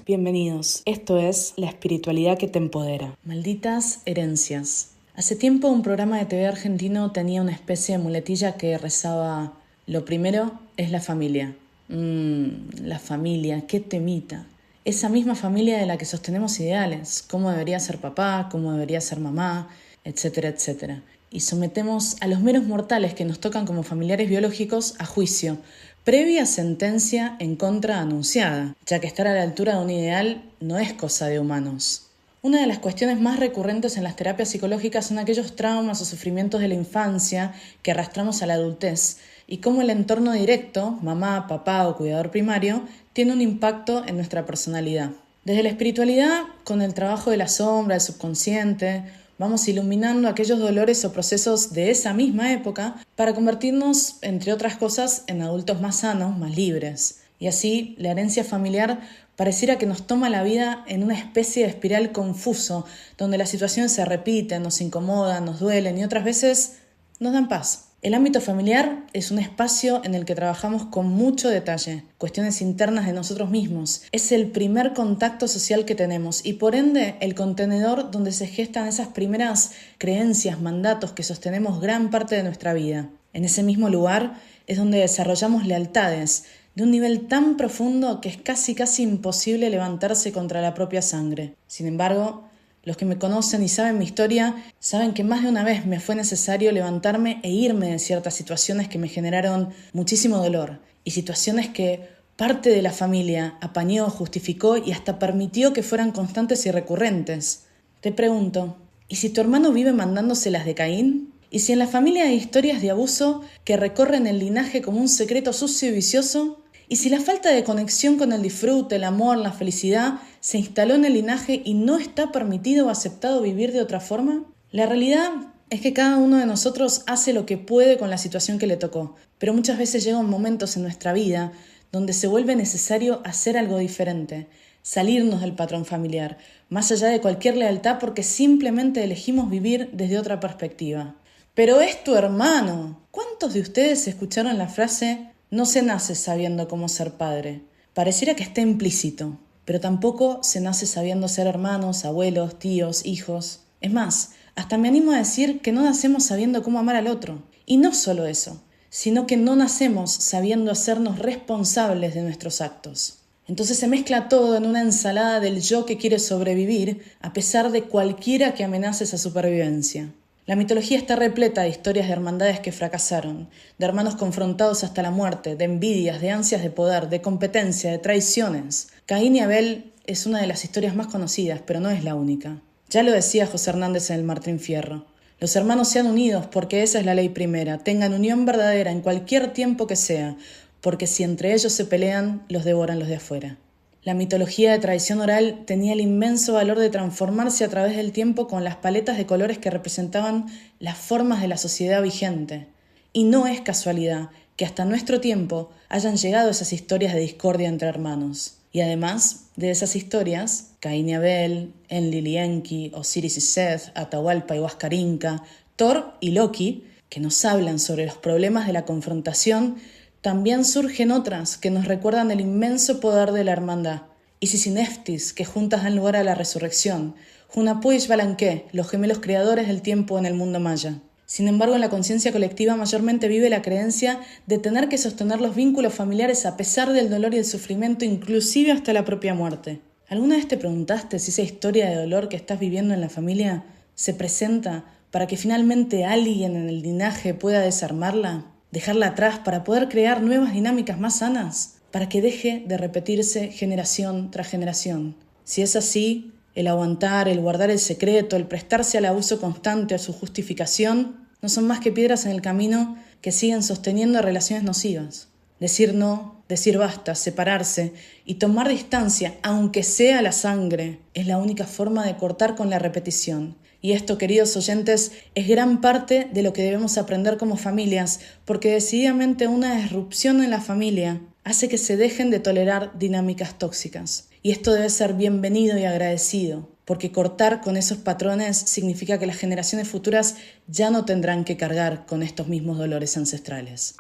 Bienvenidos, esto es La espiritualidad que te empodera. Malditas herencias. Hace tiempo un programa de TV argentino tenía una especie de muletilla que rezaba: lo primero es la familia. La familia, qué temita. Esa misma familia de la que sostenemos ideales, cómo debería ser papá, cómo debería ser mamá, etcétera, etcétera. Y sometemos a los meros mortales que nos tocan como familiares biológicos a juicio, previa sentencia en contra anunciada, ya que estar a la altura de un ideal no es cosa de humanos. Una de las cuestiones más recurrentes en las terapias psicológicas son aquellos traumas o sufrimientos de la infancia que arrastramos a la adultez y cómo el entorno directo, mamá, papá o cuidador primario, tiene un impacto en nuestra personalidad. Desde la espiritualidad, con el trabajo de la sombra, del subconsciente, vamos iluminando aquellos dolores o procesos de esa misma época para convertirnos, entre otras cosas, en adultos más sanos, más libres. Y así, la herencia familiar pareciera que nos toma la vida en una especie de espiral confuso, donde las situaciones se repiten, nos incomodan, nos duelen y otras veces nos dan paz. El ámbito familiar es un espacio en el que trabajamos con mucho detalle, cuestiones internas de nosotros mismos. Es el primer contacto social que tenemos y por ende el contenedor donde se gestan esas primeras creencias, mandatos que sostenemos gran parte de nuestra vida. En ese mismo lugar es donde desarrollamos lealtades de un nivel tan profundo que es casi imposible levantarse contra la propia sangre. Sin embargo, los que me conocen y saben mi historia saben que más de una vez me fue necesario levantarme e irme de ciertas situaciones que me generaron muchísimo dolor y situaciones que parte de la familia apañó, justificó y hasta permitió que fueran constantes y recurrentes. Te pregunto, ¿y si tu hermano vive mandándose las de Caín? ¿Y si en la familia hay historias de abuso que recorren el linaje como un secreto sucio y vicioso? ¿Y si la falta de conexión con el disfrute, el amor, la felicidad se instaló en el linaje y no está permitido o aceptado vivir de otra forma? La realidad es que cada uno de nosotros hace lo que puede con la situación que le tocó, pero muchas veces llegan momentos en nuestra vida donde se vuelve necesario hacer algo diferente, salirnos del patrón familiar, más allá de cualquier lealtad porque simplemente elegimos vivir desde otra perspectiva. Pero es tu hermano. ¿Cuántos de ustedes escucharon la frase "no se nace sabiendo cómo ser padre"? Pareciera que está implícito, pero tampoco se nace sabiendo ser hermanos, abuelos, tíos, hijos. Es más, hasta me animo a decir que no nacemos sabiendo cómo amar al otro. Y no solo eso, sino que no nacemos sabiendo hacernos responsables de nuestros actos. Entonces se mezcla todo en una ensalada del yo que quiere sobrevivir a pesar de cualquiera que amenace esa supervivencia. La mitología está repleta de historias de hermandades que fracasaron, de hermanos confrontados hasta la muerte, de envidias, de ansias de poder, de competencia, de traiciones. Caín y Abel es una de las historias más conocidas, pero no es la única. Ya lo decía José Hernández en el Martín Fierro. Los hermanos sean unidos porque esa es la ley primera, tengan unión verdadera en cualquier tiempo que sea, porque si entre ellos se pelean, los devoran los de afuera. La mitología de tradición oral tenía el inmenso valor de transformarse a través del tiempo con las paletas de colores que representaban las formas de la sociedad vigente. Y no es casualidad que hasta nuestro tiempo hayan llegado esas historias de discordia entre hermanos. Y además de esas historias, Caín y Abel, Enlil y Enki, Osiris y Seth, Atahualpa y Huáscar Inca, Thor y Loki, que nos hablan sobre los problemas de la confrontación, también surgen otras que nos recuerdan el inmenso poder de la hermandad. Isis y Neftis, que juntas dan lugar a la resurrección. Hunahpu y Xbalanque, los gemelos creadores del tiempo en el mundo maya. Sin embargo, en la conciencia colectiva mayormente vive la creencia de tener que sostener los vínculos familiares a pesar del dolor y el sufrimiento, inclusive hasta la propia muerte. ¿Alguna vez te preguntaste si esa historia de dolor que estás viviendo en la familia se presenta para que finalmente alguien en el linaje pueda desarmarla? Dejarla atrás para poder crear nuevas dinámicas más sanas, para que deje de repetirse generación tras generación. Si es así, el aguantar, el guardar el secreto, el prestarse al abuso constante o su justificación, no son más que piedras en el camino que siguen sosteniendo relaciones nocivas. Decir no, decir basta, separarse y tomar distancia, aunque sea la sangre, es la única forma de cortar con la repetición. Y esto, queridos oyentes, es gran parte de lo que debemos aprender como familias, porque decididamente una disrupción en la familia hace que se dejen de tolerar dinámicas tóxicas. Y esto debe ser bienvenido y agradecido, porque cortar con esos patrones significa que las generaciones futuras ya no tendrán que cargar con estos mismos dolores ancestrales.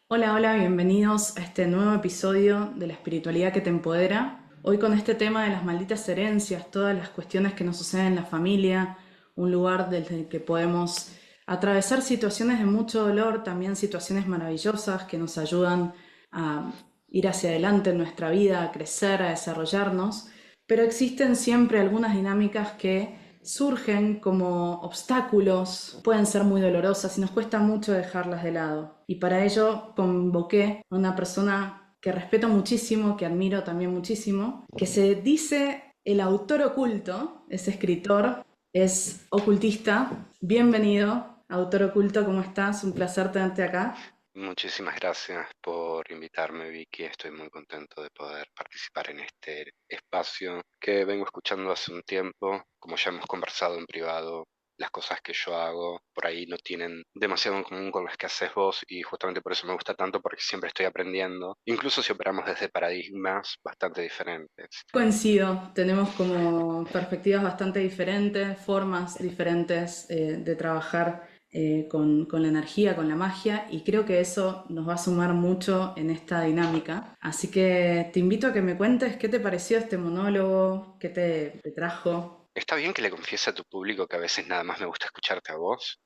Hola, hola, bienvenidos a este nuevo episodio de la espiritualidad que te empodera. Hoy con este tema de las malditas herencias, todas las cuestiones que nos suceden en la familia, un lugar desde el que podemos atravesar situaciones de mucho dolor, también situaciones maravillosas que nos ayudan a ir hacia adelante en nuestra vida, a crecer, a desarrollarnos, pero existen siempre algunas dinámicas que surgen como obstáculos, pueden ser muy dolorosas y nos cuesta mucho dejarlas de lado. Y para ello convoqué a una persona que respeto muchísimo, que admiro también muchísimo, que se dice el autor oculto, es escritor, es ocultista. Bienvenido, autor oculto, ¿cómo estás? Un placer tenerte acá. Muchísimas gracias por invitarme, Vicky. Estoy muy contento de poder participar en este espacio que vengo escuchando hace un tiempo. Como ya hemos conversado en privado, las cosas que yo hago por ahí no tienen demasiado en común con las que haces vos y justamente por eso me gusta tanto porque siempre estoy aprendiendo, incluso si operamos desde paradigmas bastante diferentes. Coincido, tenemos como perspectivas bastante diferentes, formas diferentes de trabajar con la energía, con la magia, y creo que eso nos va a sumar mucho en esta dinámica. Así que te invito a que me cuentes qué te pareció este monólogo, qué te trajo. ¿Está bien que le confiese a tu público que a veces nada más me gusta escucharte a vos?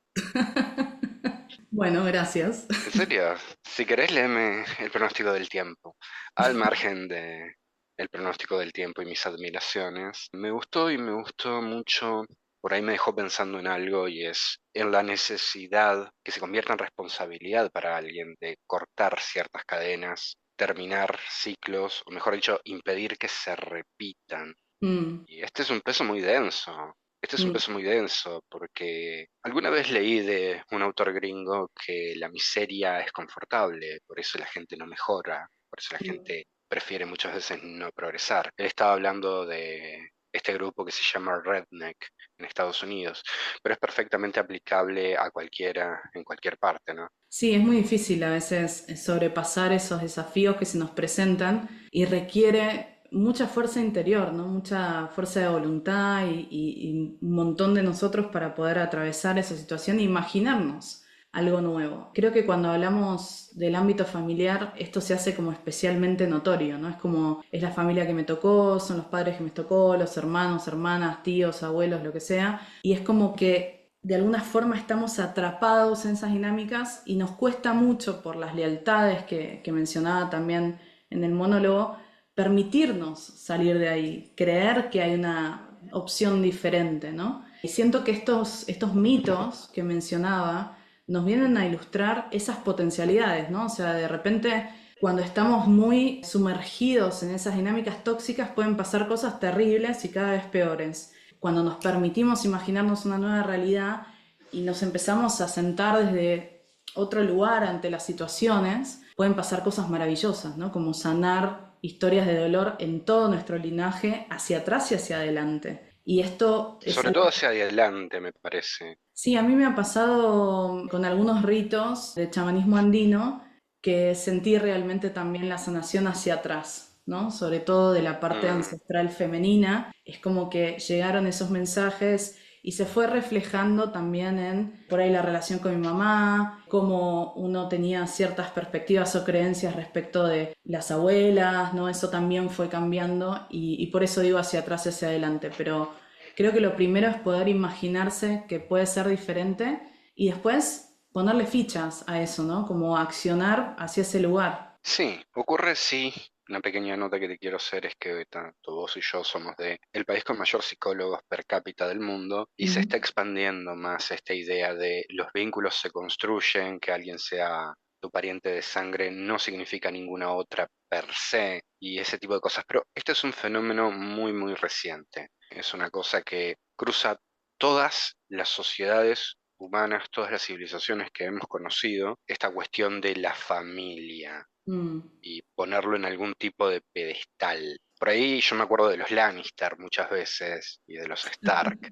Bueno, gracias. En serio, si querés, léeme el pronóstico del tiempo. Al margen de el pronóstico del tiempo y mis admiraciones, me gustó y me gustó mucho. Por ahí me dejó pensando en algo y es en la necesidad que se convierta en responsabilidad para alguien de cortar ciertas cadenas, terminar ciclos, o mejor dicho, impedir que se repitan. Mm, Y este es un peso muy denso. Este es un mm, peso muy denso porque alguna vez leí de un autor gringo que la miseria es confortable, por eso la gente no mejora, por eso la mm. gente prefiere muchas veces no progresar. Él estaba hablando de este grupo que se llama Redneck en Estados Unidos, pero es perfectamente aplicable a cualquiera, en cualquier parte, ¿no? Sí, es muy difícil a veces sobrepasar esos desafíos que se nos presentan y requiere mucha fuerza interior, ¿no? Mucha fuerza de voluntad y un montón de nosotros para poder atravesar esa situación e imaginarnos algo nuevo. Creo que cuando hablamos del ámbito familiar, esto se hace como especialmente notorio, ¿no? Es como, es la familia que me tocó, son los padres que me tocó, los hermanos, hermanas, tíos, abuelos, lo que sea, y es como que de alguna forma estamos atrapados en esas dinámicas y nos cuesta mucho por las lealtades que mencionaba también en el monólogo, permitirnos salir de ahí, creer que hay una opción diferente, ¿no? Y siento que estos mitos que mencionaba nos vienen a ilustrar esas potencialidades, ¿no? O sea, de repente cuando estamos muy sumergidos en esas dinámicas tóxicas pueden pasar cosas terribles y cada vez peores. Cuando nos permitimos imaginarnos una nueva realidad y nos empezamos a sentar desde otro lugar ante las situaciones, pueden pasar cosas maravillosas, ¿no? Como sanar historias de dolor en todo nuestro linaje, hacia atrás y hacia adelante. Y esto es Sobre algo. todo hacia adelante, me parece. Sí, a mí me ha pasado con algunos ritos de chamanismo andino que sentí realmente también la sanación hacia atrás, ¿no? Sobre todo de la parte Mm. ancestral femenina. Es como que llegaron esos mensajes y se fue reflejando también en por ahí la relación con mi mamá, cómo uno tenía ciertas perspectivas o creencias respecto de las abuelas, ¿no? Eso también fue cambiando y por eso digo hacia atrás y hacia adelante, pero creo que lo primero es poder imaginarse que puede ser diferente y después ponerle fichas a eso, ¿no? Como accionar hacia ese lugar. Sí, ocurre sí. Una pequeña nota que te quiero hacer es que tanto vos y yo somos de el país con mayor psicólogos per cápita del mundo y se Ujú. está expandiendo más esta idea de los vínculos se construyen, que alguien sea tu pariente de sangre no significa ninguna otra per se y ese tipo de cosas. Pero este es un fenómeno muy, muy reciente. Es una cosa que cruza todas las sociedades humanas, todas las civilizaciones que hemos conocido, esta cuestión de la familia Mm, y ponerlo en algún tipo de pedestal. Por ahí yo me acuerdo de los Lannister muchas veces y de los Stark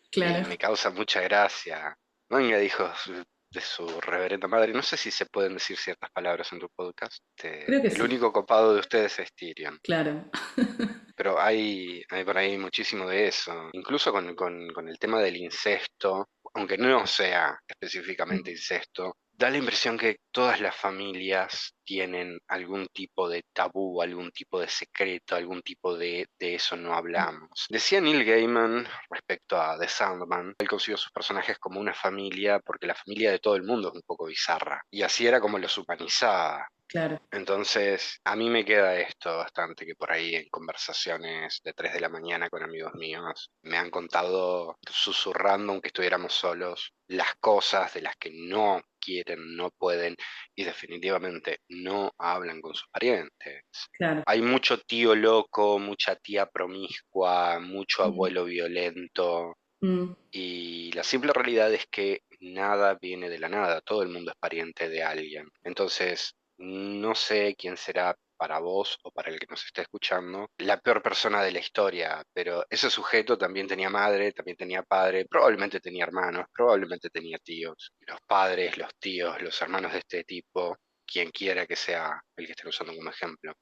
y claro, me causa mucha gracia. Venga, dijo de su reverenda madre, no sé si se pueden decir ciertas palabras en tu podcast. creo que El sí, único copado de ustedes es Tyrion. claro. Pero hay por ahí muchísimo de eso, incluso con el tema del incesto, aunque no sea específicamente incesto, Da la impresión que todas las familias tienen algún tipo de tabú, algún tipo de secreto, algún tipo de eso no hablamos. Decía Neil Gaiman respecto a The Sandman, él concibió sus personajes como una familia porque la familia de todo el mundo es un poco bizarra. Y así era como los humanizaba. Claro. Entonces, a mí me queda esto bastante, que por ahí en conversaciones de 3 de la mañana con amigos míos me han contado, susurrando, aunque estuviéramos solos, las cosas de las que no quieren, no pueden y definitivamente no hablan con sus parientes. Claro. Hay mucho tío loco, mucha tía promiscua, mucho Mm, abuelo violento mm, y la simple realidad es que nada viene de la nada, todo el mundo es pariente de alguien. Entonces, no sé quién será para vos o para el que nos esté escuchando la peor persona de la historia, pero ese sujeto también tenía madre, también tenía padre, probablemente tenía hermanos, probablemente tenía tíos. Los padres, los tíos, los hermanos de este tipo, quien quiera que sea el que estén usando como ejemplo,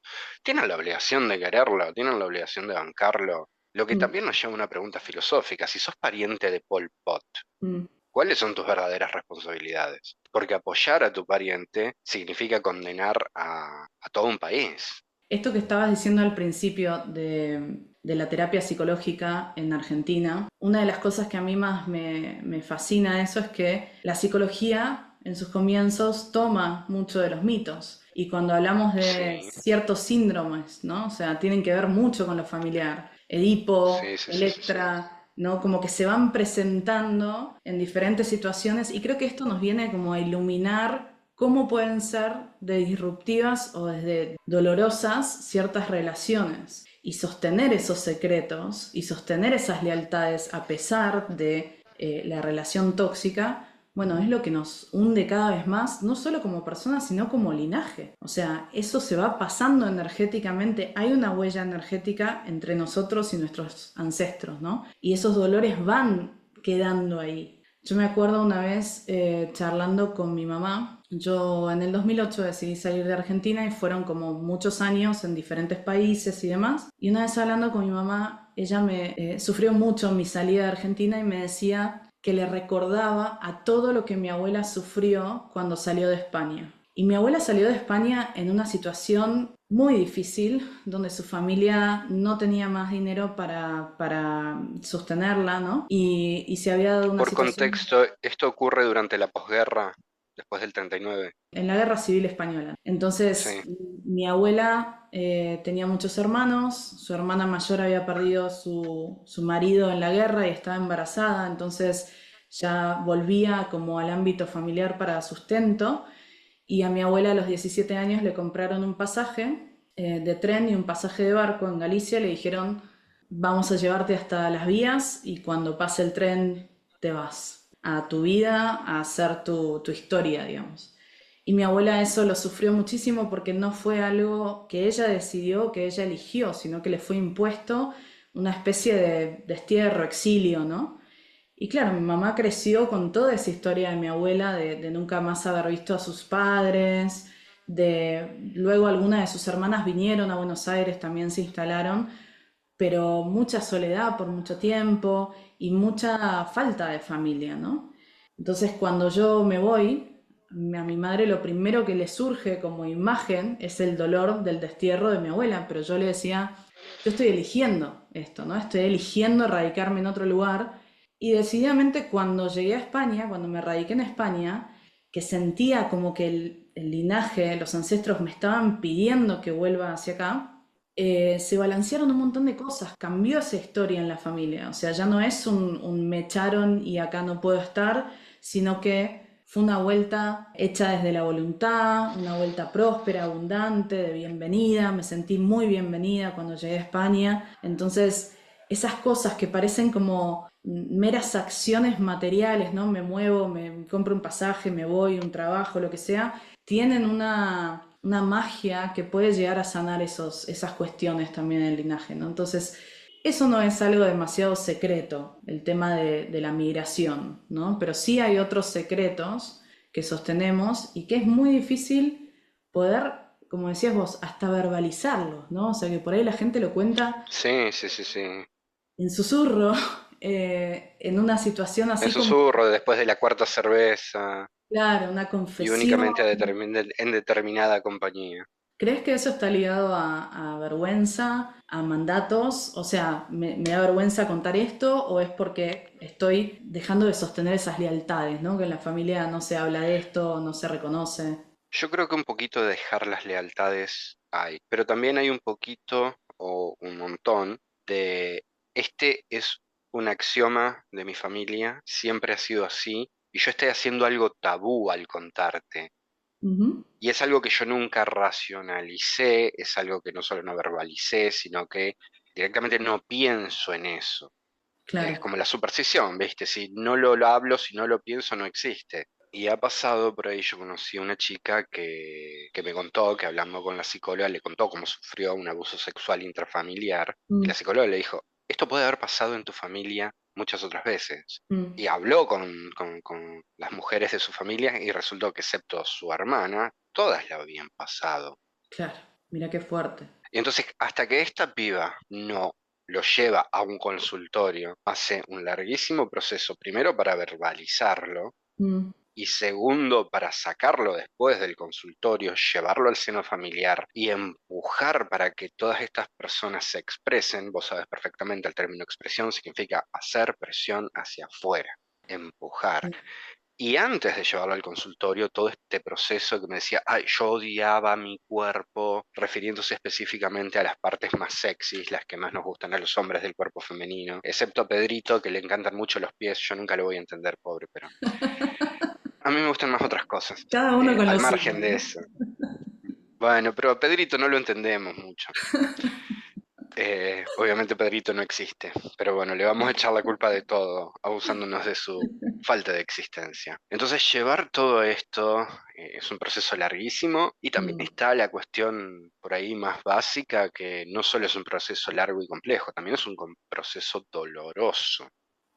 tienen la obligación de quererlo, tienen la obligación de bancarlo. Lo que mm, también nos lleva a una pregunta filosófica. Si sos pariente de Pol Pot, mm. ¿cuáles son tus verdaderas responsabilidades? Porque apoyar a tu pariente significa condenar a todo un país. Esto que estabas diciendo al principio de la terapia psicológica en Argentina, una de las cosas que a mí más me fascina de eso es que la psicología en sus comienzos toma mucho de los mitos. Y cuando hablamos de Sí, ciertos síndromes, ¿no? O sea, tienen que ver mucho con lo familiar. Edipo, sí, sí, sí, sí, sí. Electra, ¿no? Como que se van presentando en diferentes situaciones y creo que esto nos viene como a iluminar cómo pueden ser de disruptivas o desde dolorosas ciertas relaciones y sostener esos secretos y sostener esas lealtades a pesar de la relación tóxica. Bueno, es lo que nos hunde cada vez más, no solo como personas, sino como linaje. O sea, eso se va pasando energéticamente, hay una huella energética entre nosotros y nuestros ancestros, ¿no? Y esos dolores van quedando ahí. Yo me acuerdo una vez charlando con mi mamá. Yo en el 2008 decidí salir de Argentina y fueron como muchos años en diferentes países y demás. Y una vez hablando con mi mamá, ella me sufrió mucho mi salida de Argentina y me decía que le recordaba a todo lo que mi abuela sufrió cuando salió de España. Y mi abuela salió de España en una situación muy difícil, donde su familia no tenía más dinero para sostenerla, ¿no? Y se había dado una Por situación contexto, esto ocurre durante la posguerra, después del 39. en la Guerra Civil Española. Sí, Entonces, mi abuela tenía muchos hermanos, su hermana mayor había perdido su marido en la guerra y estaba embarazada, entonces ya volvía como al ámbito familiar para sustento. Y a mi abuela a los 17 años le compraron un pasaje de tren y un pasaje de barco en Galicia. Le dijeron, vamos a llevarte hasta las vías y cuando pase el tren te vas a tu vida, a hacer tu historia, digamos. Y mi abuela eso lo sufrió muchísimo porque no fue algo que ella decidió, que ella eligió, sino que le fue impuesto una especie de destierro, exilio, ¿no? Y claro, mi mamá creció con toda esa historia de mi abuela, de nunca más haber visto a sus padres, de luego algunas de sus hermanas vinieron a Buenos Aires, también se instalaron, pero mucha soledad por mucho tiempo y mucha falta de familia, ¿no? Entonces cuando yo me voy, a mi madre lo primero que le surge como imagen es el dolor del destierro de mi abuela, pero yo le decía, yo estoy eligiendo esto, ¿no? Estoy eligiendo radicarme en otro lugar y decididamente cuando llegué a España, cuando me radiqué en España, que sentía como que el linaje, los ancestros me estaban pidiendo que vuelva hacia acá, se balancearon un montón de cosas, cambió esa historia en la familia, o sea, ya no es un me echaron y acá no puedo estar, sino que fue una vuelta hecha desde la voluntad, una vuelta próspera, abundante, de bienvenida, me sentí muy bienvenida cuando llegué a España, entonces esas cosas que parecen como meras acciones materiales, ¿no? Me muevo, me compro un pasaje, me voy, un trabajo, lo que sea, tienen una magia que puede llegar a sanar esas cuestiones también en el linaje, ¿no? Entonces, eso no es algo demasiado secreto, el tema de la migración, ¿no? Pero sí hay otros secretos que sostenemos y que es muy difícil poder, como decías vos, hasta verbalizarlos, ¿no? O sea, que por ahí la gente lo cuenta sí, sí, sí, sí. en susurro en una situación En así como, susurro, después de la cuarta cerveza claro, una y confesión. únicamente en determinada compañía. ¿Crees que eso está ligado a vergüenza, a mandatos? O sea, ¿me da vergüenza contar esto o es porque estoy dejando de sostener esas lealtades, ¿no? Que en la familia no se habla de esto, no se reconoce. Yo creo que un poquito de dejar las lealtades hay, pero también hay un poquito o un montón de este es un axioma de mi familia, siempre ha sido así, y yo estoy haciendo algo tabú al contarte. Ujú. Y es algo que yo nunca racionalicé, es algo que no solo no verbalicé, sino que directamente no pienso en eso. Es Claro. como la superstición, ¿viste? Si no lo hablo, si no lo pienso, no existe. Y ha pasado por ahí, yo conocí a una chica que me contó, que hablando con la psicóloga, le contó cómo sufrió un abuso sexual intrafamiliar. Y la Mm, psicóloga le dijo, esto puede haber pasado en tu familia muchas otras veces. mm, Y habló con las mujeres de su familia y resultó que excepto su hermana, todas la habían pasado. claro. Mira qué fuerte. Y entonces, hasta que esta piba no lo lleva a un consultorio, hace un larguísimo proceso, primero para verbalizarlo Mm, y segundo para sacarlo después del consultorio, llevarlo al seno familiar y empujar para que todas estas personas se expresen. Vos sabes perfectamente el término expresión significa hacer presión hacia afuera, empujar. sí. Y antes de llevarlo al consultorio, todo este proceso que me decía, ay, yo odiaba mi cuerpo, refiriéndose específicamente a las partes más sexys, las que más nos gustan a los hombres del cuerpo femenino, excepto a Pedrito, que le encantan mucho los pies, yo nunca lo voy a entender, pobre, pero a mí me gustan más otras cosas, Cada uno con al lo suyo, margen de ¿no? eso. Bueno, pero a Pedrito no lo entendemos mucho. Obviamente Pedrito no existe, pero bueno, le vamos a echar la culpa de todo, abusándonos de su falta de existencia. Entonces, llevar todo esto es un proceso larguísimo y también Mm, está la cuestión por ahí más básica, que no solo es un proceso largo y complejo, también es un proceso doloroso.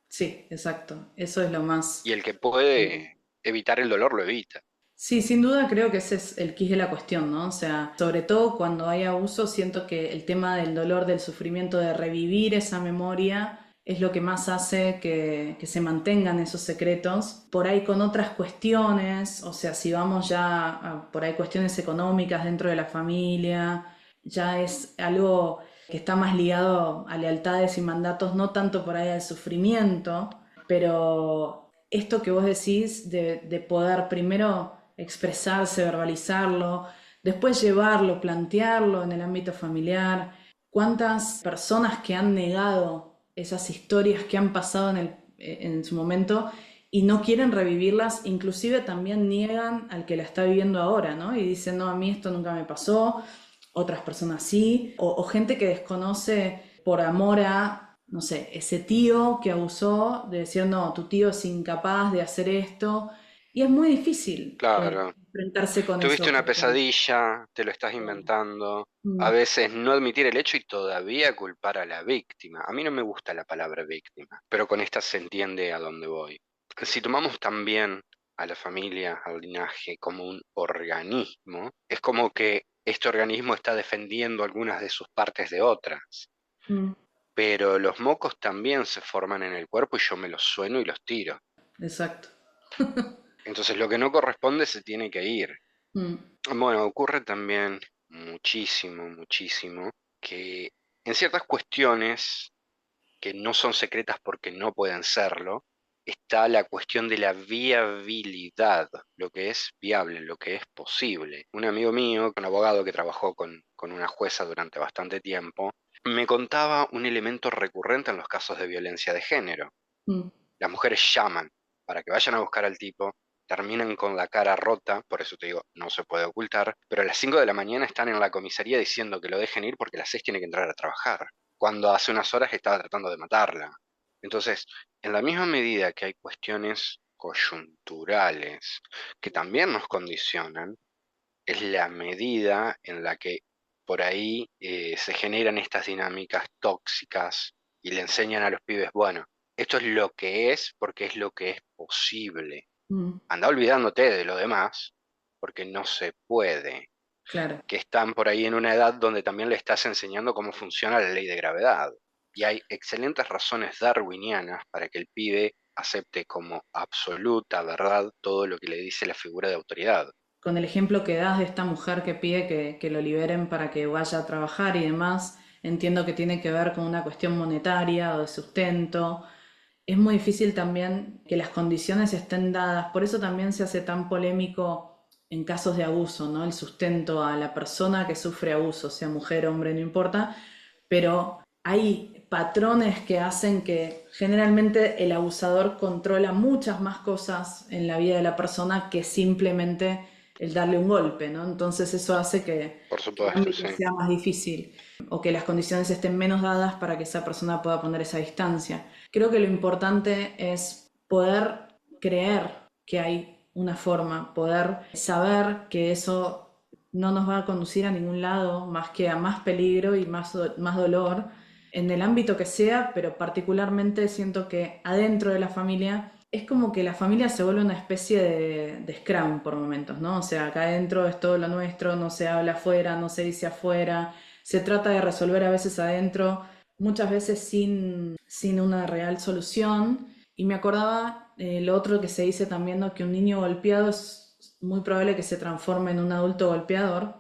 sí, exacto. Eso es lo más. Y el que puede evitar el dolor lo evita. Sí, sin duda creo que ese es el quid de la cuestión, ¿no? O sea, sobre todo cuando hay abuso, siento que el tema del dolor, del sufrimiento, de revivir esa memoria, es lo que más hace que se mantengan esos secretos. Por ahí con otras cuestiones, o sea, si vamos ya a por ahí cuestiones económicas dentro de la familia, ya es algo que está más ligado a lealtades y mandatos, no tanto por ahí al sufrimiento, pero esto que vos decís de poder primero expresarse, verbalizarlo, después llevarlo, plantearlo en el ámbito familiar. ¿Cuántas personas que han negado esas historias que han pasado en su momento y no quieren revivirlas, inclusive también niegan al que la está viviendo ahora, ¿no? Y dicen, no, a mí esto nunca me pasó, otras personas sí, o gente que desconoce por amor a, no sé, ese tío que abusó de decir, no, tu tío es incapaz de hacer esto, y es muy difícil Claro, enfrentarse con tuviste eso, una porque pesadilla, te lo estás inventando. A mm, veces no admitir el hecho y todavía culpar a la víctima. A mí no me gusta la palabra víctima, pero con esta se entiende a dónde voy. Si tomamos también a la familia, al linaje, como un organismo, es como que este organismo está defendiendo algunas de sus partes de otras. mm, Pero los mocos también se forman en el cuerpo y yo me los sueno y los tiro. exacto. Entonces lo que no corresponde se tiene que ir. Mm, Bueno, ocurre también muchísimo, muchísimo, que en ciertas cuestiones que no son secretas porque no pueden serlo, está la cuestión de la viabilidad, lo que es viable, lo que es posible. Un amigo mío, un abogado que trabajó con una jueza durante bastante tiempo, me contaba un elemento recurrente en los casos de violencia de género. mm, Las mujeres llaman para que vayan a buscar al tipo, terminan con la cara rota, por eso te digo, no se puede ocultar, pero a las 5 de la mañana están en la comisaría diciendo que lo dejen ir porque a las 6 tiene que entrar a trabajar, cuando hace unas horas estaba tratando de matarla. Entonces, en la misma medida que hay cuestiones coyunturales que también nos condicionan, es la medida en la que por ahí se generan estas dinámicas tóxicas y le enseñan a los pibes, bueno, esto es lo que es porque es lo que es posible. mm, Anda olvidándote de lo demás porque no se puede. claro. Que están por ahí en una edad donde también le estás enseñando cómo funciona la ley de gravedad. Y hay excelentes razones darwinianas para que el pibe acepte como absoluta verdad todo lo que le dice la figura de autoridad. Con el ejemplo que das de esta mujer que pide que lo liberen para que vaya a trabajar y demás, entiendo que tiene que ver con una cuestión monetaria o de sustento. Es muy difícil también que las condiciones estén dadas, por eso también se hace tan polémico en casos de abuso, ¿no? El sustento a la persona que sufre abuso, sea mujer, hombre, no importa, pero hay patrones que hacen que generalmente el abusador controla muchas más cosas en la vida de la persona que simplemente el darle un golpe, ¿no? Entonces eso hace Por que el supuesto, ámbito sí. sea más difícil o que las condiciones estén menos dadas para que esa persona pueda poner esa distancia. Creo que lo importante es poder creer que hay una forma, poder saber que eso no nos va a conducir a ningún lado más que a más peligro y más dolor en el ámbito que sea, pero particularmente siento que adentro de la familia es como que la familia se vuelve una especie de scrum por momentos, ¿no? O sea, acá adentro es todo lo nuestro, no se habla afuera, no se dice afuera, se trata de resolver a veces adentro, muchas veces sin una real solución. Y me acordaba lo otro que se dice también, ¿no? Que un niño golpeado es muy probable que se transforme en un adulto golpeador.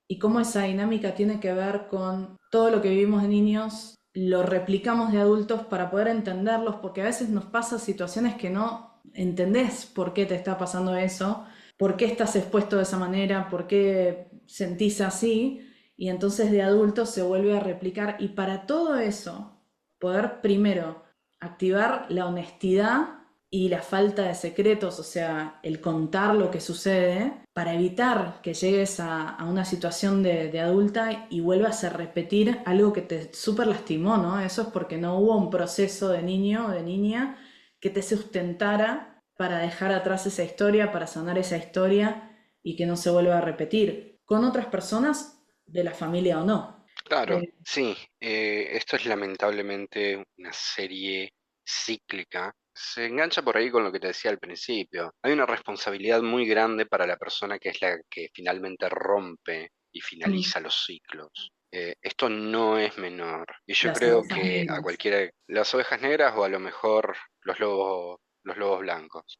Y cómo esa dinámica tiene que ver con todo lo que vivimos de niños, lo replicamos de adultos para poder entenderlos, porque a veces nos pasa situaciones que no entendés por qué te está pasando eso, por qué estás expuesto de esa manera, por qué sentís así, y entonces de adultos se vuelve a replicar. Y para todo eso, poder primero activar la honestidad y la falta de secretos, o sea, el contar lo que sucede, para evitar que llegues a una situación de adulta y vuelvas a repetir algo que te súper lastimó, ¿no? Eso es porque no hubo un proceso de niño o de niña que te sustentara para dejar atrás esa historia, para sanar esa historia y que no se vuelva a repetir con otras personas de la familia o no. Claro, Eh, sí, esto es lamentablemente una serie cíclica. Se engancha por ahí con lo que te decía al principio. Hay una responsabilidad muy grande para la persona que es la que finalmente rompe y mm, finaliza los ciclos. Esto no es menor. Y yo las creo ovejas que a negras. cualquiera, las ovejas negras o a lo mejor los lobos blancos.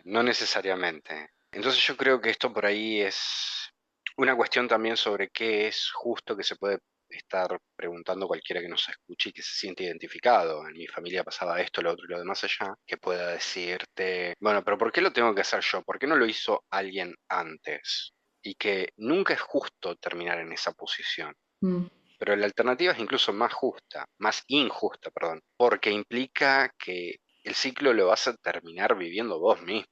No necesariamente. Entonces yo creo que esto por ahí es una cuestión también sobre qué es justo que se puede estar preguntando cualquiera que nos escuche y que se siente identificado. En mi familia pasaba esto, lo otro y lo demás allá, que pueda decirte, bueno, pero ¿por qué lo tengo que hacer yo? ¿Por qué no lo hizo alguien antes? Y que nunca es justo terminar en esa posición. Mm, Pero la alternativa es incluso más justa, más injusta, perdón, porque implica que el ciclo lo vas a terminar viviendo vos mismo.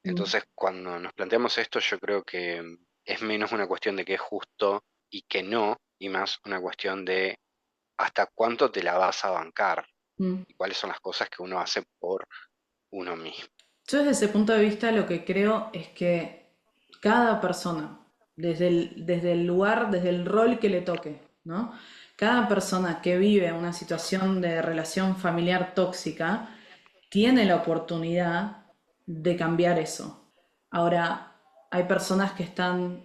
mm. Entonces, cuando nos planteamos esto, yo creo que es menos una cuestión de que es justo y que no, y más una cuestión de hasta cuánto te la vas a bancar Mm. y cuáles son las cosas que uno hace por uno mismo. Yo desde ese punto de vista lo que creo es que cada persona, desde el lugar, desde el rol que le toque, ¿no? Cada persona que vive una situación de relación familiar tóxica tiene la oportunidad de cambiar eso. Ahora, hay personas que están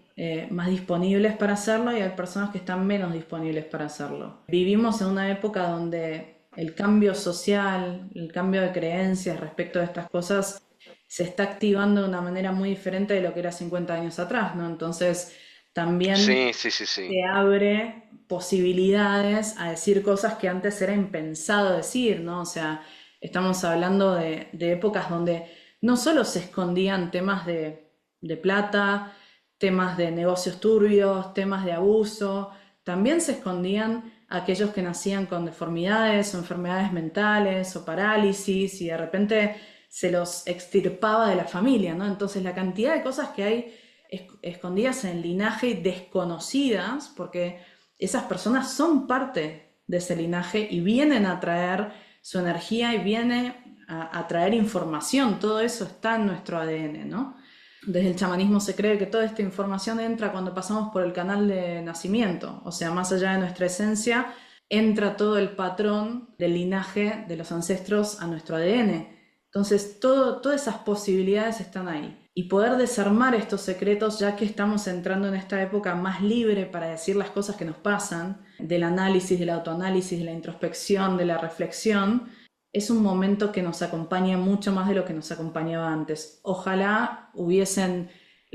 más disponibles para hacerlo y hay personas que están menos disponibles para hacerlo. Vivimos en una época donde el cambio social, el cambio de creencias respecto de estas cosas se está activando de una manera muy diferente de lo que era 50 años atrás, ¿no? Entonces, también Sí, sí, sí, sí. te abre posibilidades a decir cosas que antes era impensado decir, ¿no? O sea, estamos hablando de épocas donde no solo se escondían temas de plata, temas de negocios turbios, temas de abuso, también se escondían aquellos que nacían con deformidades o enfermedades mentales o parálisis y de repente se los extirpaba de la familia, ¿no? Entonces la cantidad de cosas que hay escondidas en el linaje desconocidas, porque esas personas son parte de ese linaje y vienen a traer su energía y viene a traer información, todo eso está en nuestro ADN, ¿no? Desde el chamanismo se cree que toda esta información entra cuando pasamos por el canal de nacimiento, o sea, más allá de nuestra esencia, entra todo el patrón del linaje de los ancestros a nuestro ADN. Entonces, todas esas posibilidades están ahí. y poder desarmar estos secretos ya que estamos entrando en esta época más libre para decir las cosas que nos pasan, del análisis, del autoanálisis, de la introspección, de la reflexión. Es un momento que nos acompaña mucho más de lo que nos acompañaba antes. Ojalá lo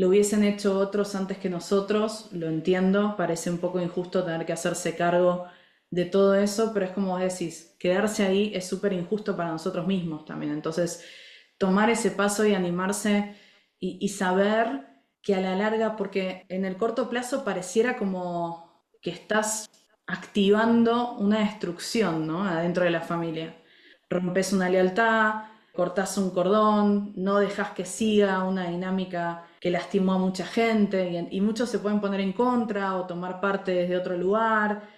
hubiesen hecho otros antes que nosotros, lo entiendo, parece un poco injusto tener que hacerse cargo de todo eso, pero es como vos decís, quedarse ahí es súper injusto para nosotros mismos también. Entonces, tomar ese paso y animarse y saber que a la larga, porque en el corto plazo pareciera como que estás activando una destrucción, ¿no? Adentro de la familia. Rompes una lealtad, cortás un cordón, no dejas que siga una dinámica que lastimó a mucha gente y muchos se pueden poner en contra o tomar parte desde otro lugar.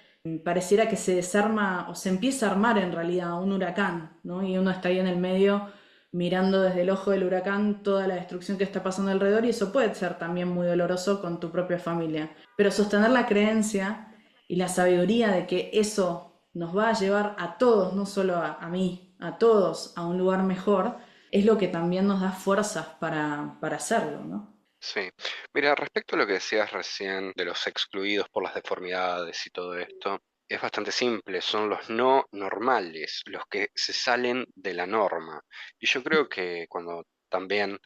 Pareciera que se desarma o se empieza a armar en realidad un huracán, ¿no? Y uno está ahí en el medio mirando desde el ojo del huracán toda la destrucción que está pasando alrededor y eso puede ser también muy doloroso con tu propia familia. Pero sostener la creencia y la sabiduría de que eso nos va a llevar a todos, no solo a mí, a todos a un lugar mejor, es lo que también nos da fuerzas para hacerlo, ¿no? Sí. Mira, respecto a lo que decías recién de los excluidos por las deformidades y todo esto, es bastante simple, son los no normales, los que se salen de la norma. Y yo creo que cuando también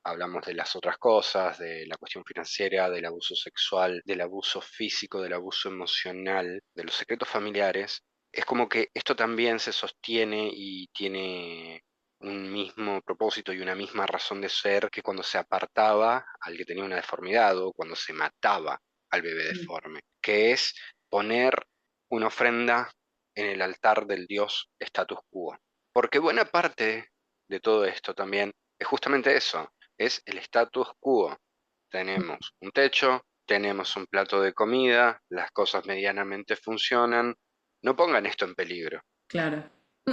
hablamos de las otras cosas, de la cuestión financiera, del abuso sexual, del abuso físico, del abuso emocional, de los secretos familiares, es como que esto también se sostiene y tiene un mismo propósito y una misma razón de ser que cuando se apartaba al que tenía una deformidad o cuando se mataba al bebé Mm. deforme, que es poner una ofrenda en el altar del Dios status quo. Porque buena parte de todo esto también es justamente eso, es el status quo. Tenemos un techo, tenemos un plato de comida, las cosas medianamente funcionan. No pongan esto en peligro. Claro.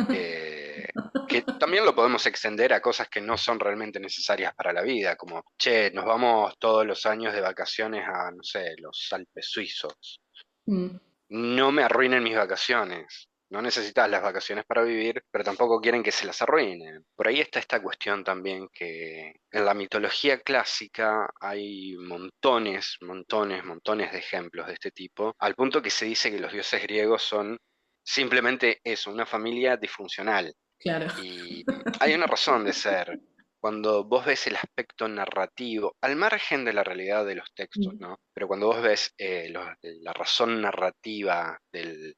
eh, que también lo podemos extender a cosas que no son realmente necesarias para la vida, como, che, nos vamos todos los años de vacaciones a, no sé, los Alpes suizos. Mm. No me arruinen mis vacaciones. No necesitas las vacaciones para vivir, pero tampoco quieren que se las arruinen. Por ahí está esta cuestión también que en la mitología clásica hay montones, montones, montones de ejemplos de este tipo, al punto que se dice que los dioses griegos son simplemente eso, una familia disfuncional. Claro. Y hay una razón de ser. Cuando vos ves el aspecto narrativo, al margen de la realidad de los textos, Mm. ¿no? Pero cuando vos ves la razón narrativa del